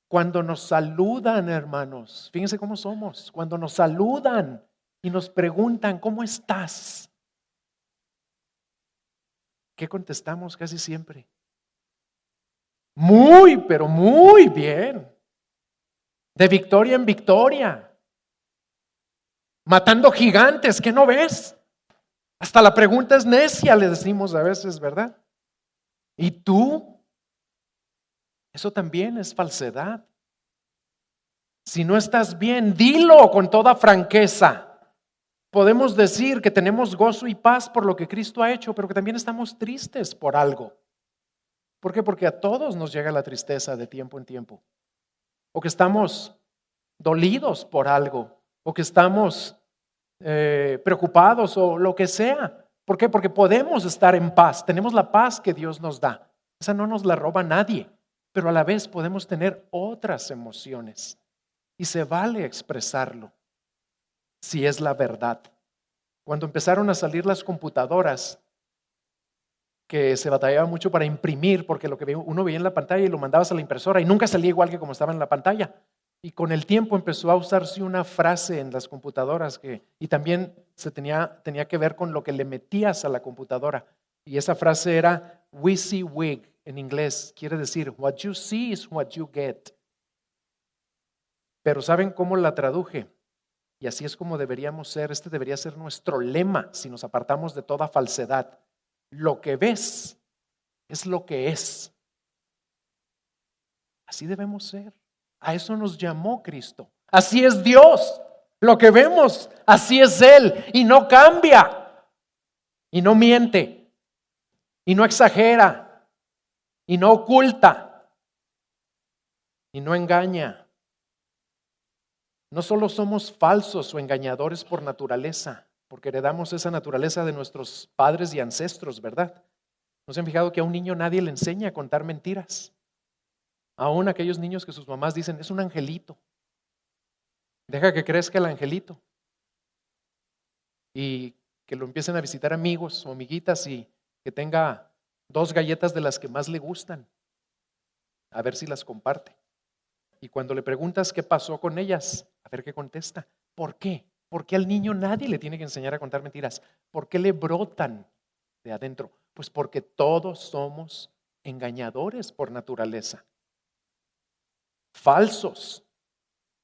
Cuando nos saludan, hermanos, fíjense cómo somos. Cuando nos saludan y nos preguntan, ¿cómo estás? ¿Qué contestamos casi siempre? Muy, pero muy bien. De victoria en victoria. Matando gigantes, ¿qué no ves? Hasta la pregunta es necia, le decimos a veces, ¿verdad? ¿Y tú? Eso también es falsedad. Si no estás bien, dilo con toda franqueza. Podemos decir que tenemos gozo y paz por lo que Cristo ha hecho, pero que también estamos tristes por algo. ¿Por qué? Porque a todos nos llega la tristeza de tiempo en tiempo. O que estamos dolidos por algo, o que estamos preocupados o lo que sea. ¿Por qué? Porque podemos estar en paz. Tenemos la paz que Dios nos da. Esa no nos la roba nadie, pero a la vez podemos tener otras emociones y se vale expresarlo si es la verdad. Cuando empezaron a salir las computadoras, que se batallaba mucho para imprimir, porque lo que uno veía en la pantalla y lo mandabas a la impresora y nunca salía igual que como estaba en la pantalla. Y con el tiempo empezó a usarse una frase en las computadoras y también tenía que ver con lo que le metías a la computadora. Y esa frase era WYSIWYG en inglés. Quiere decir, what you see is what you get. Pero ¿saben cómo la traduje? Y así es como deberíamos ser. Este debería ser nuestro lema si nos apartamos de toda falsedad. Lo que ves es lo que es. Así debemos ser. A eso nos llamó Cristo. Así es Dios. Lo que vemos, así es Él. Y no cambia. Y no miente. Y no exagera. Y no oculta. Y no engaña. No solo somos falsos o engañadores por naturaleza, porque heredamos esa naturaleza de nuestros padres y ancestros, ¿verdad? ¿No se han fijado que a un niño nadie le enseña a contar mentiras? Aún aquellos niños que sus mamás dicen, es un angelito. Deja que crezca el angelito. Y que lo empiecen a visitar amigos o amiguitas y que tenga 2 galletas de las que más le gustan. A ver si las comparte. Y cuando le preguntas qué pasó con ellas, a ver qué contesta. ¿Por qué? ¿Por qué al niño nadie le tiene que enseñar a contar mentiras? ¿Por qué le brotan de adentro? Pues porque todos somos engañadores por naturaleza. Falsos.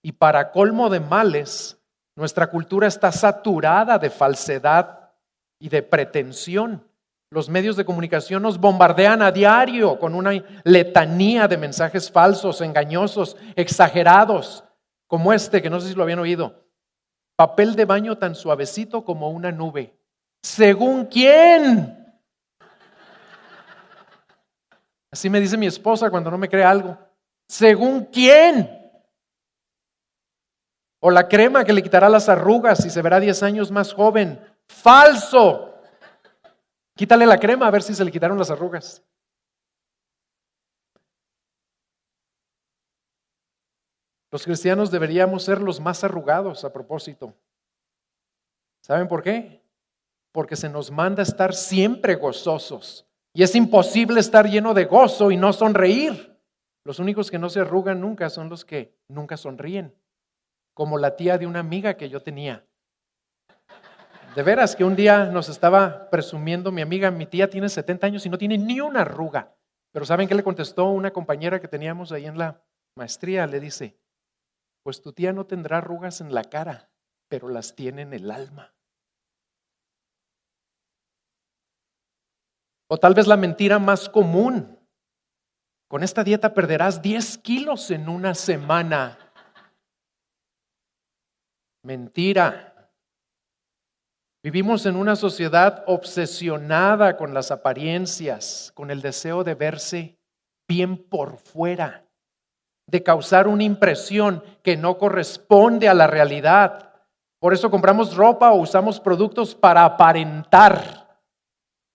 Y para colmo de males, nuestra cultura está saturada de falsedad y de pretensión. Los medios de comunicación nos bombardean a diario con una letanía de mensajes falsos, engañosos, exagerados, como este, que no sé si lo habían oído. Papel de baño tan suavecito como una nube. ¿Según quién? Así me dice mi esposa cuando no me cree algo. ¿Según quién? O la crema que le quitará las arrugas y se verá 10 años más joven. ¡Falso! Quítale la crema a ver si se le quitaron las arrugas. Los cristianos deberíamos ser los más arrugados a propósito. ¿Saben por qué? Porque se nos manda estar siempre gozosos. Y es imposible estar lleno de gozo y no sonreír. Los únicos que no se arrugan nunca son los que nunca sonríen. Como la tía de una amiga que yo tenía. De veras que un día nos estaba presumiendo mi amiga, mi tía tiene 70 años y no tiene ni una arruga. Pero ¿saben qué le contestó una compañera que teníamos ahí en la maestría? Le dice, pues tu tía no tendrá arrugas en la cara, pero las tiene en el alma. O tal vez la mentira más común. Con esta dieta perderás 10 kilos en una semana. Mentira. Vivimos en una sociedad obsesionada con las apariencias, con el deseo de verse bien por fuera, de causar una impresión que no corresponde a la realidad. Por eso compramos ropa o usamos productos para aparentar.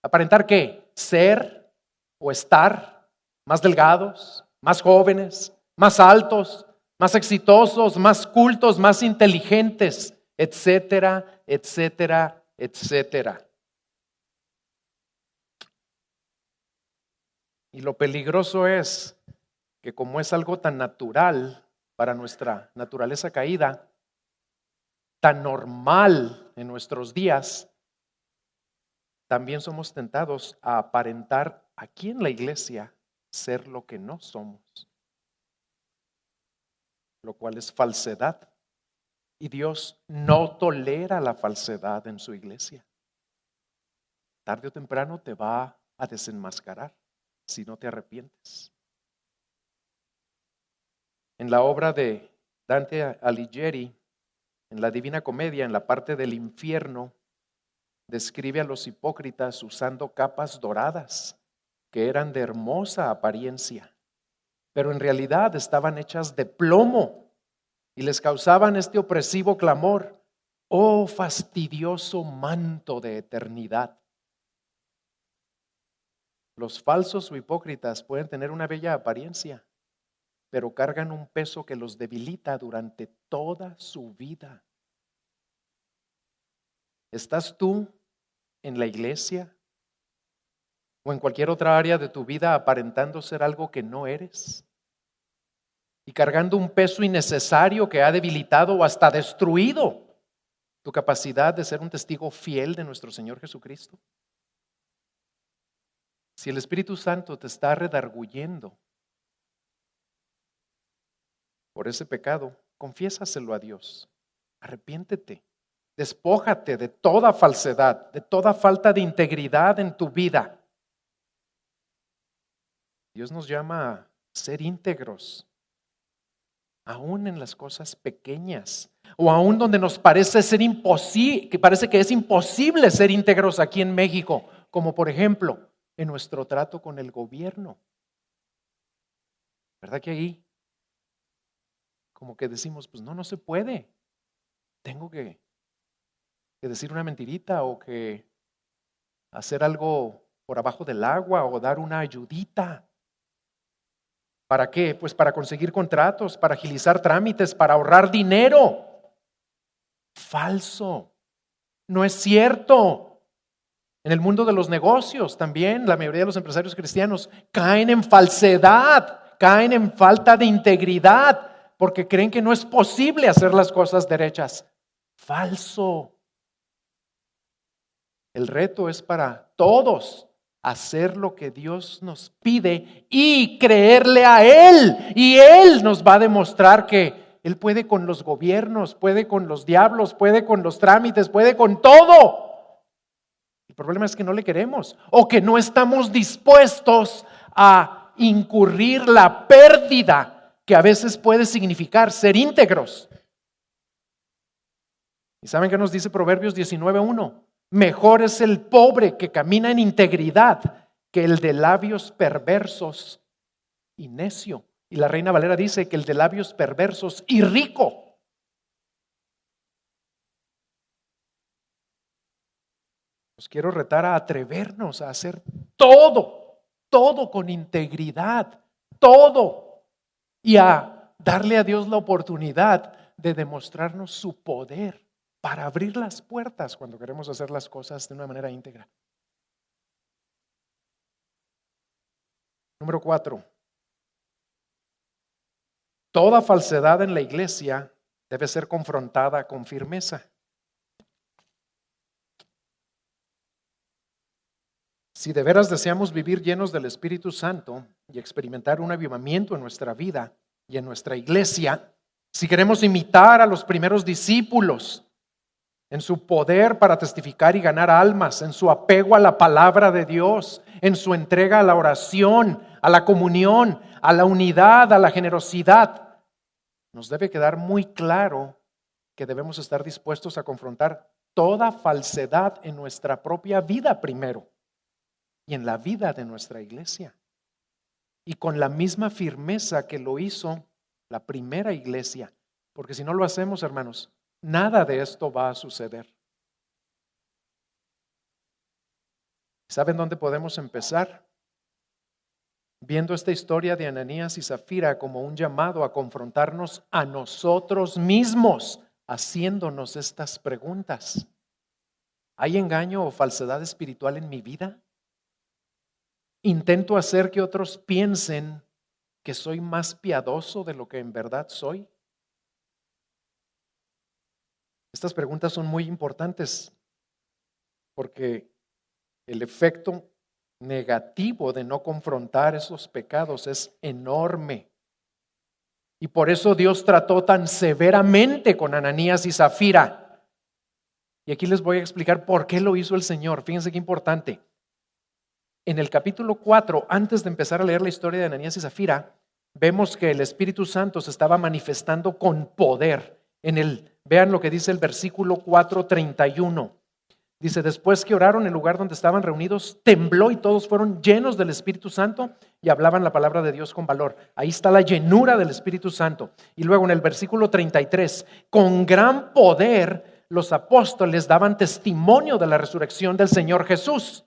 ¿Aparentar qué? Ser o estar más delgados, más jóvenes, más altos, más exitosos, más cultos, más inteligentes, etcétera, etcétera, etcétera. Y lo peligroso es que como es algo tan natural para nuestra naturaleza caída, tan normal en nuestros días, también somos tentados a aparentar aquí en la iglesia ser lo que no somos, lo cual es falsedad. Y Dios no tolera la falsedad en su iglesia. Tarde o temprano te va a desenmascarar si no te arrepientes. En la obra de Dante Alighieri, en la Divina Comedia, en la parte del infierno, describe a los hipócritas usando capas doradas que eran de hermosa apariencia, pero en realidad estaban hechas de plomo y les causaban este opresivo clamor: oh fastidioso manto de eternidad. Los falsos o hipócritas pueden tener una bella apariencia, pero cargan un peso que los debilita durante toda su vida. ¿Estás tú en la iglesia o en cualquier otra área de tu vida aparentando ser algo que no eres? Y cargando un peso innecesario que ha debilitado o hasta destruido tu capacidad de ser un testigo fiel de nuestro Señor Jesucristo. Si el Espíritu Santo te está redarguyendo por ese pecado, confiésaselo a Dios. Arrepiéntete. Despójate de toda falsedad, de toda falta de integridad en tu vida. Dios nos llama a ser íntegros, aún en las cosas pequeñas, o aún donde nos parece ser imposible, que parece que es imposible ser íntegros aquí en México, como por ejemplo en nuestro trato con el gobierno. ¿Verdad que ahí como que decimos, pues no se puede? Tengo que decir una mentirita o que hacer algo por abajo del agua o dar una ayudita. ¿Para qué? Pues para conseguir contratos, para agilizar trámites, para ahorrar dinero. Falso. No es cierto. En el mundo de los negocios también la mayoría de los empresarios cristianos caen en falsedad, caen en falta de integridad, porque creen que no es posible hacer las cosas derechas. Falso. El reto es para todos hacer lo que Dios nos pide y creerle a Él. Y Él nos va a demostrar que Él puede con los gobiernos, puede con los diablos, puede con los trámites, puede con todo. El problema es que no le queremos o que no estamos dispuestos a incurrir la pérdida que a veces puede significar ser íntegros. ¿Y saben qué nos dice Proverbios 19:1? Mejor es el pobre que camina en integridad que el de labios perversos y necio. Y la Reina Valera dice que el de labios perversos y rico. Os quiero retar a atrevernos a hacer todo con integridad, todo. Y a darle a Dios la oportunidad de demostrarnos su poder para abrir las puertas cuando queremos hacer las cosas de una manera íntegra. Número 4. Toda falsedad en la iglesia debe ser confrontada con firmeza. Si de veras deseamos vivir llenos del Espíritu Santo y experimentar un avivamiento en nuestra vida y en nuestra iglesia, si queremos imitar a los primeros discípulos en su poder para testificar y ganar almas, en su apego a la palabra de Dios, en su entrega a la oración, a la comunión, a la unidad, a la generosidad, nos debe quedar muy claro que debemos estar dispuestos a confrontar toda falsedad en nuestra propia vida primero y en la vida de nuestra iglesia. Y con la misma firmeza que lo hizo la primera iglesia, porque si no lo hacemos, hermanos, nada de esto va a suceder. ¿Saben dónde podemos empezar? Viendo esta historia de Ananías y Zafira como un llamado a confrontarnos a nosotros mismos, haciéndonos estas preguntas. ¿Hay engaño o falsedad espiritual en mi vida? ¿Intento hacer que otros piensen que soy más piadoso de lo que en verdad soy? Estas preguntas son muy importantes porque el efecto negativo de no confrontar esos pecados es enorme. Y por eso Dios trató tan severamente con Ananías y Zafira. Y aquí les voy a explicar por qué lo hizo el Señor. Fíjense qué importante. En el capítulo 4, antes de empezar a leer la historia de Ananías y Zafira, vemos que el Espíritu Santo se estaba manifestando con poder. Vean lo que dice el versículo 4:31. Dice, después que oraron, el lugar donde estaban reunidos tembló y todos fueron llenos del Espíritu Santo y hablaban la palabra de Dios con valor. Ahí está la llenura del Espíritu Santo. Y luego en el versículo 33, con gran poder los apóstoles daban testimonio de la resurrección del Señor Jesús.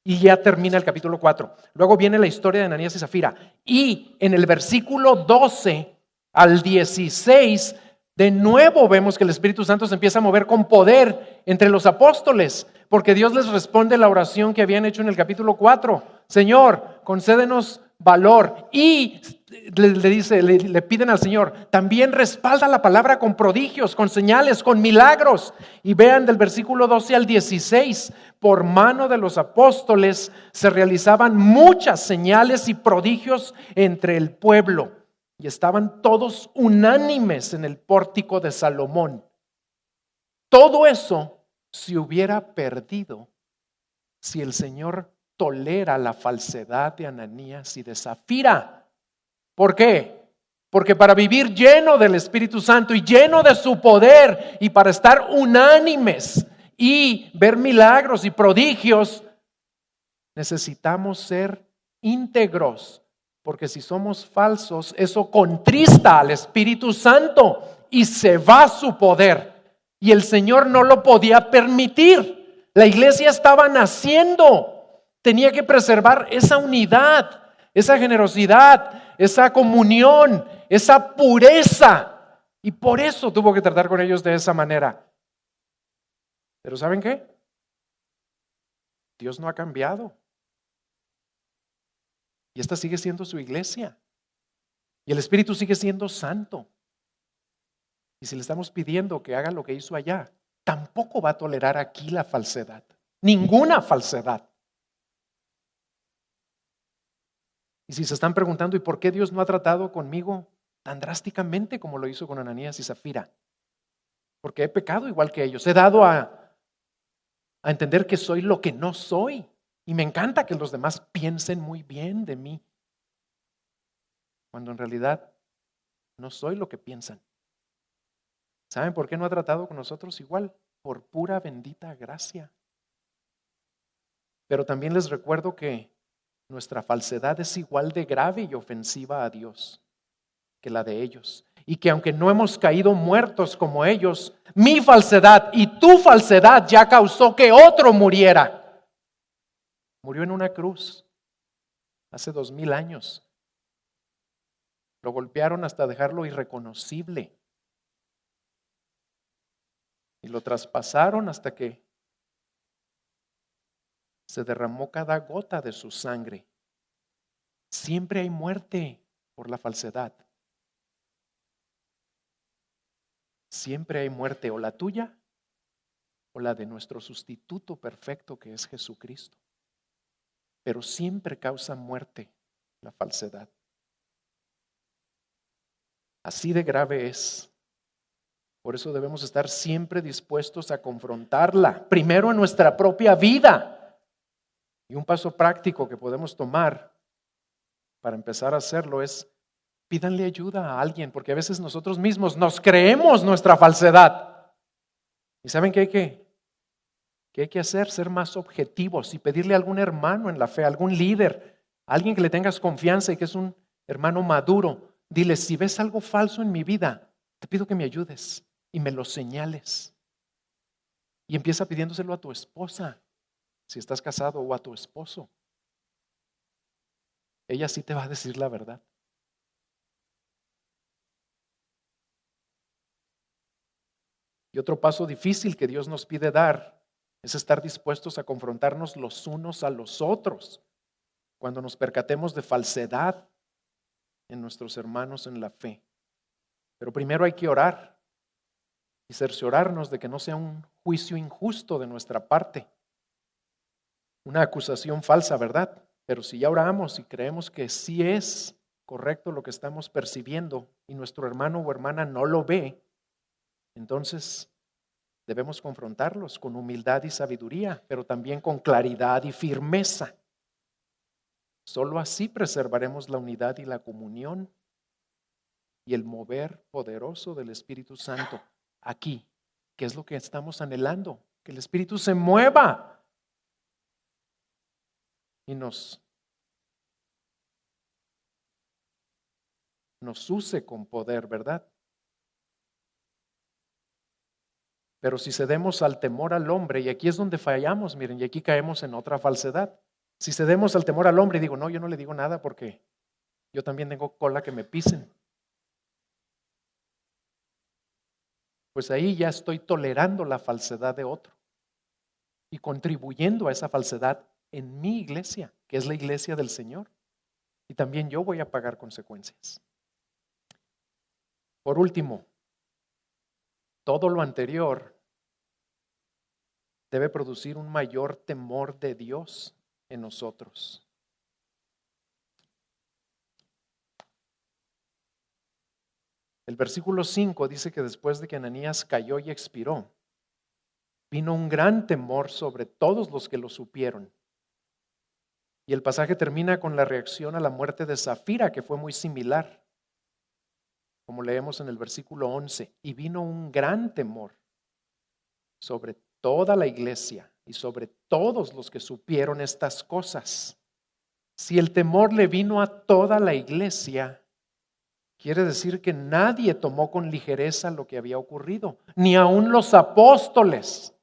Y ya termina el capítulo 4. Luego viene la historia de Ananías y Zafira. Y en el versículo 12 al 16, de nuevo vemos que el Espíritu Santo se empieza a mover con poder entre los apóstoles, porque Dios les responde la oración que habían hecho en el capítulo 4. Señor, concédenos valor. Y le piden al Señor, también respalda la palabra con prodigios, con señales, con milagros. Y vean del versículo 12 al 16, por mano de los apóstoles se realizaban muchas señales y prodigios entre el pueblo. Y estaban todos unánimes en el pórtico de Salomón. Todo eso se hubiera perdido si el Señor tolera la falsedad de Ananías y de Zafira. ¿Por qué? Porque para vivir lleno del Espíritu Santo y lleno de su poder y para estar unánimes y ver milagros y prodigios, necesitamos ser íntegros. Porque si somos falsos, eso contrista al Espíritu Santo y se va su poder. Y el Señor no lo podía permitir. La iglesia estaba naciendo. Tenía que preservar esa unidad, esa generosidad, esa comunión, esa pureza. Y por eso tuvo que tratar con ellos de esa manera. Pero ¿saben qué? Dios no ha cambiado. Y esta sigue siendo su iglesia. Y el Espíritu sigue siendo santo. Y si le estamos pidiendo que haga lo que hizo allá, tampoco va a tolerar aquí la falsedad. Ninguna falsedad. Y si se están preguntando, ¿y por qué Dios no ha tratado conmigo tan drásticamente como lo hizo con Ananías y Zafira? Porque he pecado igual que ellos. He dado a entender que soy lo que no soy. Y me encanta que los demás piensen muy bien de mí, cuando en realidad no soy lo que piensan. ¿Saben por qué no ha tratado con nosotros igual? Por pura bendita gracia. Pero también les recuerdo que nuestra falsedad es igual de grave y ofensiva a Dios que la de ellos. Y que aunque no hemos caído muertos como ellos, mi falsedad y tu falsedad ya causó que otro muriera. Murió en una cruz hace 2000 años. Lo golpearon hasta dejarlo irreconocible. Y lo traspasaron hasta que se derramó cada gota de su sangre. Siempre hay muerte por la falsedad. Siempre hay muerte, o la tuya o la de nuestro sustituto perfecto que es Jesucristo. pero siempre causa muerte la falsedad. Así de grave es. Por eso debemos estar siempre dispuestos a confrontarla, primero en nuestra propia vida. Y un paso práctico que podemos tomar para empezar a hacerlo es: pídanle ayuda a alguien, porque a veces nosotros mismos nos creemos nuestra falsedad. ¿Y saben qué hay que hacer? Ser más objetivos y pedirle a algún hermano en la fe, algún líder, alguien que le tengas confianza y que es un hermano maduro. Dile: si ves algo falso en mi vida, te pido que me ayudes y me lo señales. Y empieza pidiéndoselo a tu esposa, si estás casado, o a tu esposo. Ella sí te va a decir la verdad. Y otro paso difícil que Dios nos pide dar es estar dispuestos a confrontarnos los unos a los otros cuando nos percatemos de falsedad en nuestros hermanos en la fe. Pero primero hay que orar y cerciorarnos de que no sea un juicio injusto de nuestra parte, una acusación falsa, ¿verdad? Pero si ya oramos y creemos que sí es correcto lo que estamos percibiendo y nuestro hermano o hermana no lo ve, entonces debemos confrontarlos con humildad y sabiduría, pero también con claridad y firmeza. Solo así preservaremos la unidad y la comunión y el mover poderoso del Espíritu Santo aquí, que es lo que estamos anhelando, que el Espíritu se mueva y nos use con poder, ¿verdad? Pero si cedemos al temor al hombre, y aquí es donde fallamos, miren, y aquí caemos en otra falsedad. Si cedemos al temor al hombre y digo: no, yo no le digo nada porque yo también tengo cola que me pisen, pues ahí ya estoy tolerando la falsedad de otro y contribuyendo a esa falsedad en mi iglesia, que es la iglesia del Señor. Y también yo voy a pagar consecuencias. Por último, todo lo anterior debe producir un mayor temor de Dios en nosotros. El versículo 5 dice que después de que Ananías cayó y expiró, vino un gran temor sobre todos los que lo supieron. Y el pasaje termina con la reacción a la muerte de Safira, que fue muy similar, como leemos en el versículo 11. Y vino un gran temor sobre toda la iglesia y sobre todos los que supieron estas cosas. Si el temor le vino a toda la iglesia, quiere decir que nadie tomó con ligereza lo que había ocurrido, ni aun los apóstoles.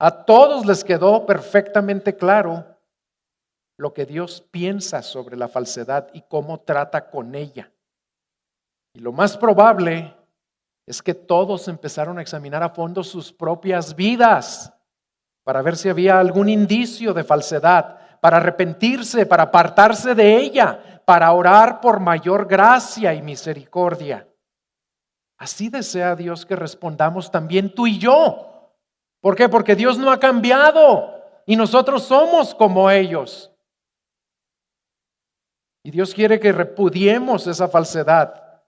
A todos les quedó perfectamente claro lo que Dios piensa sobre la falsedad y cómo trata con ella. Y lo más probable es que todos empezaron a examinar a fondo sus propias vidas para ver si había algún indicio de falsedad, para arrepentirse, para apartarse de ella, para orar por mayor gracia y misericordia. Así desea Dios que respondamos también tú y yo. ¿Por qué? Porque Dios no ha cambiado y nosotros somos como ellos. Y Dios quiere que repudiemos esa falsedad,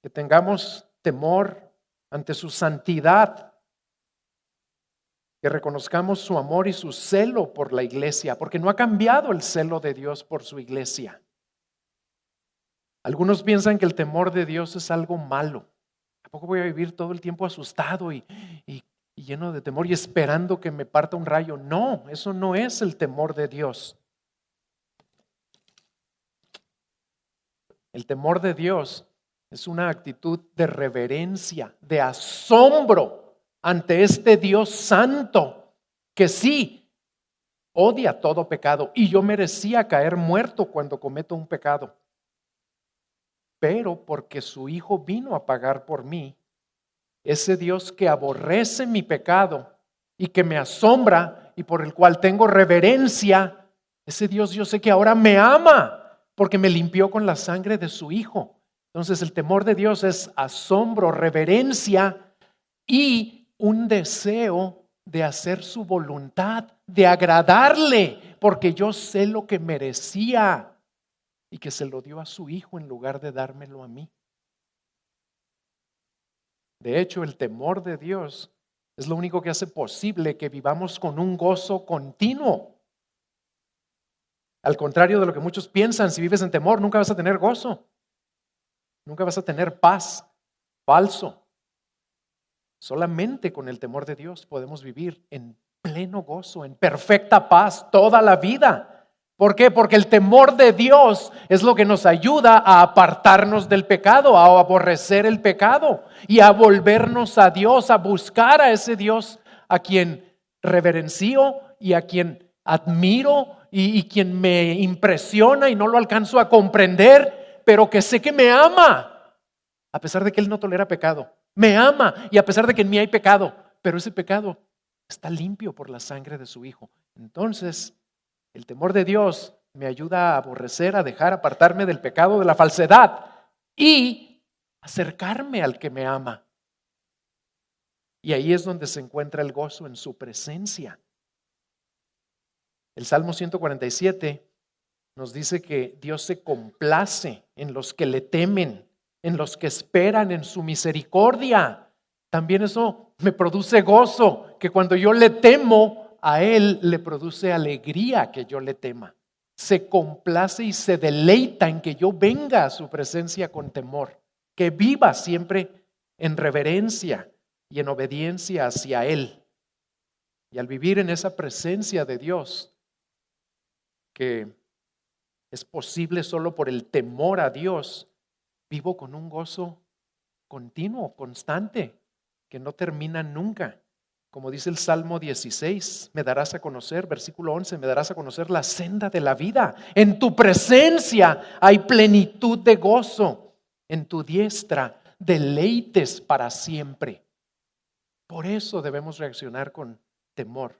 que tengamos temor ante su santidad, que reconozcamos su amor y su celo por la iglesia, porque no ha cambiado el celo de Dios por su iglesia. Algunos piensan que el temor de Dios es algo malo. ¿A poco voy a vivir todo el tiempo asustado y lleno de temor y esperando que me parta un rayo? No, eso no es el temor de Dios. El temor de Dios es una actitud de reverencia, de asombro ante este Dios santo, que sí odia todo pecado, y yo merecía caer muerto cuando cometo un pecado. Pero porque su Hijo vino a pagar por mí, ese Dios que aborrece mi pecado y que me asombra y por el cual tengo reverencia, ese Dios yo sé que ahora me ama porque me limpió con la sangre de su Hijo. Entonces el temor de Dios es asombro, reverencia y un deseo de hacer su voluntad, de agradarle, porque yo sé lo que merecía y que se lo dio a su hijo en lugar de dármelo a mí. De hecho, el temor de Dios es lo único que hace posible que vivamos con un gozo continuo. Al contrario de lo que muchos piensan, si vives en temor, nunca vas a tener gozo. Nunca vas a tener paz. Falso. Solamente con el temor de Dios podemos vivir en pleno gozo, en perfecta paz toda la vida. ¿Por qué? Porque el temor de Dios es lo que nos ayuda a apartarnos del pecado, a aborrecer el pecado y a volvernos a Dios, a buscar a ese Dios a quien reverencio y a quien admiro y quien me impresiona y no lo alcanzo a comprender, pero que sé que me ama, a pesar de que Él no tolera pecado. Me ama y a pesar de que en mí hay pecado, pero ese pecado está limpio por la sangre de su Hijo. Entonces, el temor de Dios me ayuda a aborrecer, a dejar, apartarme del pecado, de la falsedad y acercarme al que me ama. Y ahí es donde se encuentra el gozo en su presencia. El Salmo 147 nos dice que Dios se complace en los que le temen, en los que esperan en su misericordia. También eso me produce gozo, que cuando yo le temo a Él, le produce alegría que yo le tema. Se complace y se deleita en que yo venga a su presencia con temor, que viva siempre en reverencia y en obediencia hacia Él. Y al vivir en esa presencia de Dios, que es posible solo por el temor a Dios, vivo con un gozo continuo, constante, que no termina nunca. Como dice el Salmo 16, me darás a conocer, versículo 11, me darás a conocer la senda de la vida. En tu presencia hay plenitud de gozo, en tu diestra deleites para siempre. Por eso debemos reaccionar con temor,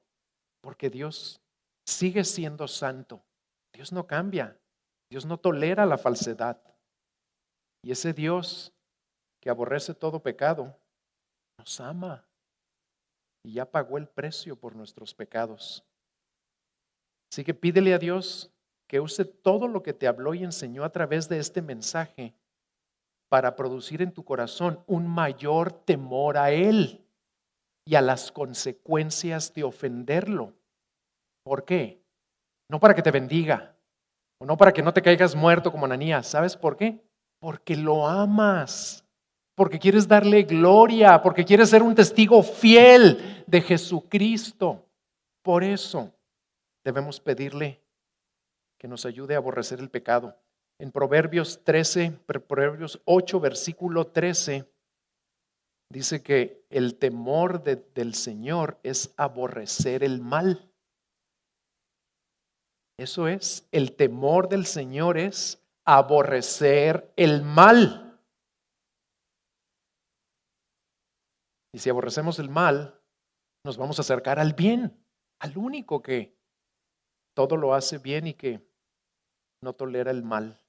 porque Dios sigue siendo santo. Dios no cambia, Dios no tolera la falsedad. Y ese Dios que aborrece todo pecado, nos ama y ya pagó el precio por nuestros pecados. Así que pídele a Dios que use todo lo que te habló y enseñó a través de este mensaje para producir en tu corazón un mayor temor a Él y a las consecuencias de ofenderlo. ¿Por qué? No para que te bendiga, o no para que no te caigas muerto como Ananías. ¿Sabes por qué? Porque lo amas, porque quieres darle gloria, porque quieres ser un testigo fiel de Jesucristo. Por eso debemos pedirle que nos ayude a aborrecer el pecado. En Proverbios 8, versículo 13, dice que el temor del Señor es aborrecer el mal. Eso es, el temor del Señor es aborrecer el mal. Y si aborrecemos el mal, nos vamos a acercar al bien, al único que todo lo hace bien y que no tolera el mal.